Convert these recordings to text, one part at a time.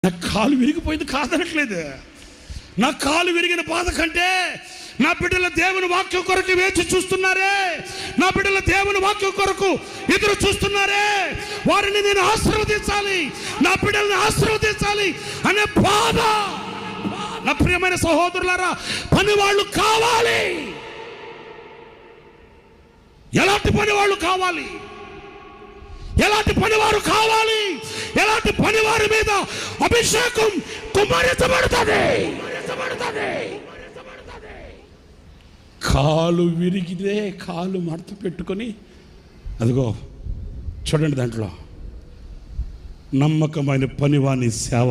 నా కాలు విరిగిపోయింది కాదనట్లేదు. నా కాలు విరిగిన బాధ కంటే నా బిడ్డల దేవుని వాక్యం కొరకు వేచి చూస్తున్నారే, నా బిడ్డల దేవుని వాక్యం కొరకు ఎదురు చూస్తున్నారే, వారిని నేను ఆశీర్వదించాలి, నా బిడ్డల్ని ఆశీర్వదించాలి అనే బాధ. నా ప్రియమైన సహోదరులారా, పని వాళ్ళు కావాలి. ఎలాంటి పని వాళ్ళు కావాలి? ఎలాంటి పనివారు కావాలి? ఎలాంటి పనివారి మీద అభిషేకం కుమ్మరించబడుతుంది. కాలు విరిగితే కాలు మడత పెట్టుకొని, అదిగో చూడండి, దాంట్లో నమ్మకమైన పనివాని సేవ,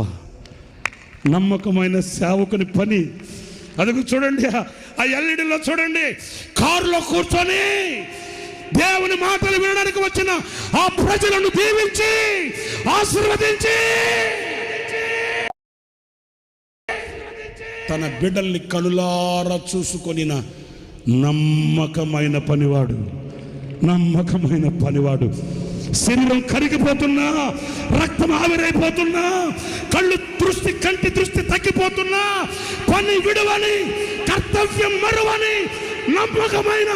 నమ్మకమైన సేవకుని పని. అదిగో చూడండి, ఆ ఎల్ఈడిలో చూడండి, కారులో కూర్చొని దేవుని మాటలు వినడానికి వచ్చిన ఆ ప్రజలను దీవించి ఆశీర్వదించి తన బిడ్డల్ని కనులారా చూసుకొనిన నమ్మకమైన పనివాడు, నమ్మకమైన పనివాడు. శరీరం కరిగిపోతున్నా, రక్తం ఆవిరైపోతున్నా, కంటి దృష్టి తగ్గిపోతున్నా, పని విడువని, కర్తవ్యం మరువని నమ్మకమైన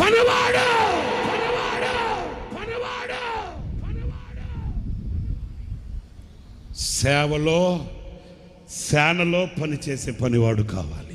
పనివాడు. సేవలో, సేనలో పనిచేసే పనివాడు కావాలి.